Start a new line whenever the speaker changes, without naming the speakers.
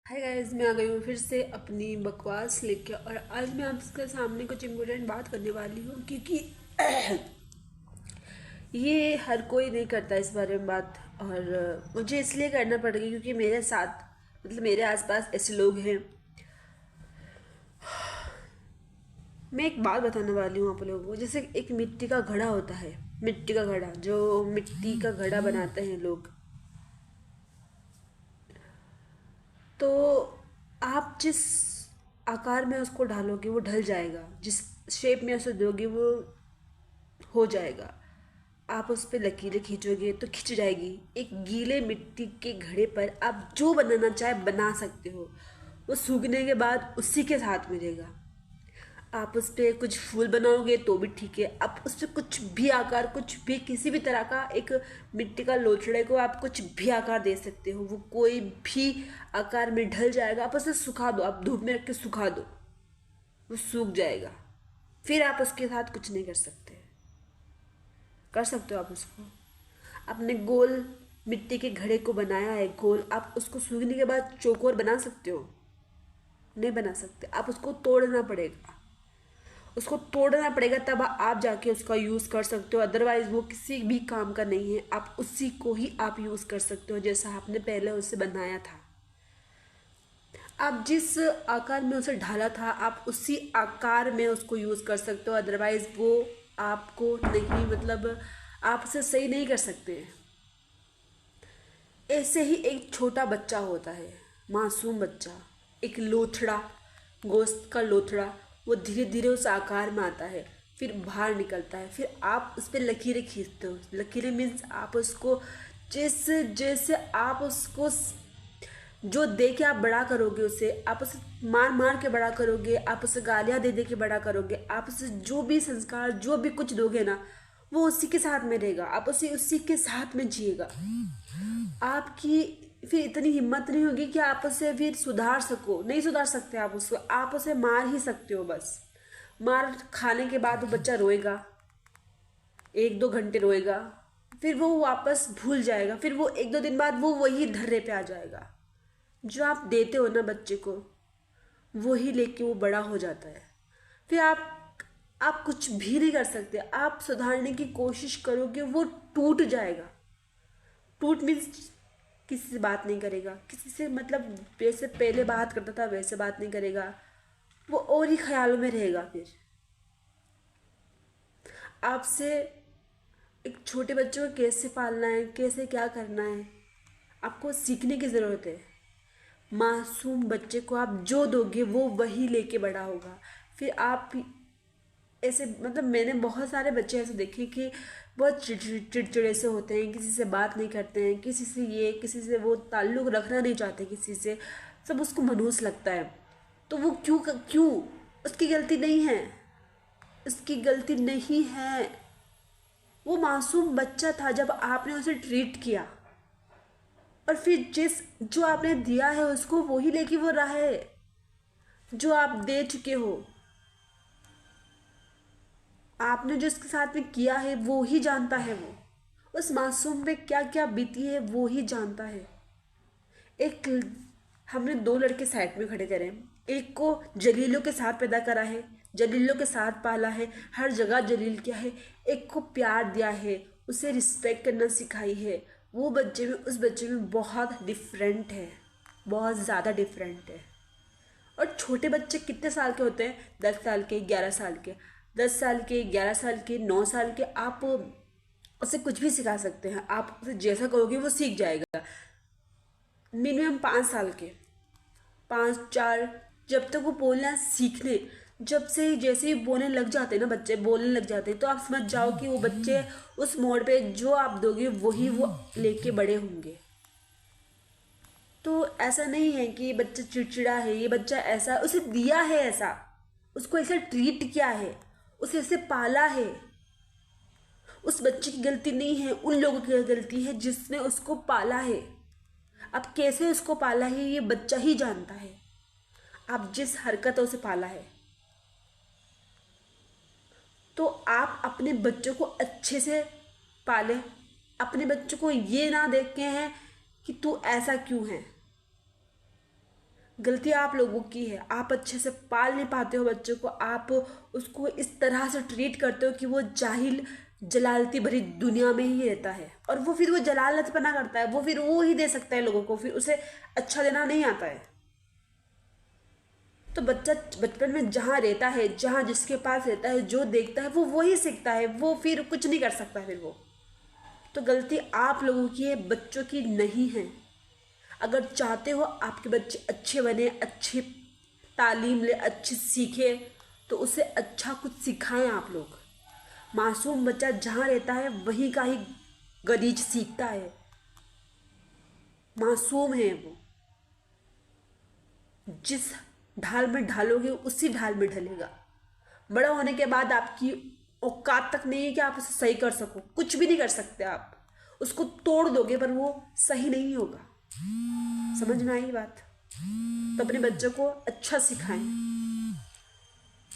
Hi guys, मैं आ गई हूँ फिर से अपनी बकवास लेके। और आज मैं आपके सामने कुछ इम्पोर्टेंट बात करने वाली हूँ, क्योंकि ये हर कोई नहीं करता इस बारे में बात। और मुझे इसलिए करना पड़ गया क्योंकि मेरे साथ मतलब मेरे आसपास ऐसे लोग हैं। मैं एक बात बताने वाली हूँ आप लोगों को। जैसे एक मिट्टी का घड़ा होता है, मिट्टी का घड़ा, जो मिट्टी का घड़ा बनाते हैं लोग। तो आप जिस आकार में उसको ढालोगे वो ढल जाएगा, जिस शेप में उसे दोगे वो हो जाएगा। आप उस पर लकीरें खींचोगे तो खिंच जाएगी। एक गीले मिट्टी के घड़े पर आप जो बनाना चाहे बना सकते हो। वो सूखने के बाद उसी के साथ मिलेगा। आप उस पर कुछ फूल बनाओगे तो भी ठीक है। आप उस पर कुछ भी आकार, कुछ भी किसी भी तरह का एक मिट्टी का लोचड़े को आप कुछ भी आकार दे सकते हो। वो कोई भी आकार में ढल जाएगा। आप उसे सुखा दो, आप धूप में रख के सुखा दो, वो सूख जाएगा। फिर आप उसके साथ कुछ नहीं कर सकते। कर सकते हो आप उसको। आपने गोल मिट्टी के घड़े को बनाया है गोल, आप उसको सूखने के बाद चौकोर बना सकते हो? नहीं बना सकते। आप उसको तोड़ना पड़ेगा। उसको तोड़ना पड़ेगा तब आप जाके उसका यूज़ कर सकते हो। अदरवाइज वो किसी भी काम का नहीं है। आप उसी को ही आप यूज़ कर सकते हो जैसा आपने पहले उसे बनाया था। आप जिस आकार में उसे ढाला था आप उसी आकार में उसको यूज़ कर सकते हो। अदरवाइज वो आपको नहीं, मतलब आप उसे सही नहीं कर सकते। ऐसे ही एक छोटा बच्चा होता है, मासूम बच्चा, एक लोथड़ा, गोश्त का लोथड़ा। वो धीरे धीरे उस आकार में आता है, फिर बाहर निकलता है। फिर आप उस पर लकीरें खींचते हो। लकीरें मीन्स आप उसको जैसे जैसे आप उसको जो दे के आप बड़ा करोगे, उसे आप उसे मार मार के बड़ा करोगे, आप उसे गालियाँ दे दे के बड़ा करोगे, आप उसे जो भी संस्कार जो भी कुछ दोगे ना, वो उसी के साथ में रहेगा। आप उसी उसी के साथ में जिएगा। आपकी फिर इतनी हिम्मत नहीं होगी कि आप उसे फिर सुधार सको। नहीं सुधार सकते आप उसको। आप उसे मार ही सकते हो बस। मार खाने के बाद वो बच्चा रोएगा, 1-2 घंटे रोएगा, फिर वो वापस भूल जाएगा। फिर वो 1-2 दिन बाद वो वही धर्रे पे आ जाएगा। जो आप देते हो ना बच्चे को, वही लेके वो बड़ा हो जाता है। फिर आप कुछ भी नहीं कर सकते। आप सुधारने की कोशिश करोगे, वो टूट जाएगा। टूट मीन्स किसी से बात नहीं करेगा, किसी से मतलब जैसे पहले बात करता था वैसे बात नहीं करेगा। वो और ही ख्यालों में रहेगा। फिर आपसे एक छोटे बच्चों को कैसे पालना है, कैसे क्या करना है, आपको सीखने की ज़रूरत है। मासूम बच्चे को आप जो दोगे वो वही लेके बड़ा होगा। फिर आप ऐसे मतलब मैंने बहुत सारे बच्चे ऐसे देखे कि बहुत चिड़चिड़े से होते हैं, किसी से बात नहीं करते हैं, किसी से ये किसी से वो ताल्लुक़ रखना नहीं चाहते किसी से। सब उसको मनहूस लगता है। तो वो क्यों क्यों? उसकी गलती नहीं है। उसकी गलती नहीं है। वो मासूम बच्चा था जब आपने उसे ट्रीट किया। और फिर जिस जो आपने दिया है उसको वही लेके वो रहा है। जो आप दे चुके हो, आपने जो इसके साथ में किया है वो ही जानता है। वो उस मासूम पे क्या क्या बीती है वो ही जानता है। एक हमने 2 लड़के साइड में खड़े करे। एक को जलीलों के साथ पैदा करा है, जलीलों के साथ पाला है, हर जगह जलील किया है। एक को प्यार दिया है, उसे रिस्पेक्ट करना सिखाई है। वो बच्चे में उस बच्चे में बहुत डिफरेंट है, बहुत ज़्यादा डिफरेंट है। और छोटे बच्चे कितने साल के होते हैं? 10 साल के, 11 साल के। 10 साल के, 11 साल के, 9 साल के। आप उसे कुछ भी सिखा सकते हैं। आप उसे जैसा कहोगे वो सीख जाएगा। मिनिमम 5 साल के, 5, 4, जब तक वो बोलना सीखने, जब से जैसे ही बोलने लग जाते हैं ना, बच्चे बोलने लग जाते हैं, तो आप समझ जाओ कि वो बच्चे उस मोड़ पे जो आप दोगे वही वो लेके बड़े होंगे। तो ऐसा नहीं है कि ये बच्चा चिड़चिड़ा है, ये बच्चा ऐसा, उसे दिया है ऐसा, उसको ऐसा ट्रीट किया है, उसे ऐसे पाला है। उस बच्चे की गलती नहीं है, उन लोगों की गलती है जिसने उसको पाला है। अब कैसे उसको पाला है ये बच्चा ही जानता है। आप जिस हरकतों से पाला है, तो आप अपने बच्चों को अच्छे से पालें। अपने बच्चों को ये ना देख के हैं कि तू ऐसा क्यों है। गलती आप लोगों की है, आप अच्छे से पाल नहीं पाते हो बच्चों को, आप उसको इस तरह से ट्रीट करते हो कि वो जाहिल जलालती भरी दुनिया में ही रहता है, और वो फिर वो जलालत पना करता है, वो फिर वो ही दे सकता है लोगों को, फिर उसे अच्छा देना नहीं आता है। तो बच्चा बचपन में जहाँ रहता है, जहाँ जिसके पास रहता है, जो देखता है वो वही सीखता है, वो फिर कुछ नहीं कर सकता फिर वो। तो गलती आप लोगों की है, बच्चों की नहीं है। अगर चाहते हो आपके बच्चे अच्छे बने, अच्छी तालीम ले, अच्छी सीखे, तो उसे अच्छा कुछ सिखाएं आप लोग। मासूम बच्चा जहाँ रहता है वहीं का ही गरीज सीखता है। मासूम है वो, जिस ढाल में ढालोगे उसी ढाल में ढलेगा। बड़ा होने के बाद आपकी औकात तक नहीं है कि आप उसे सही कर सको, कुछ भी नहीं कर सकते आप। उसको तोड़ दोगे पर वो सही नहीं होगा। समझ में आई बात? तो अपने बच्चों को अच्छा सिखाएं।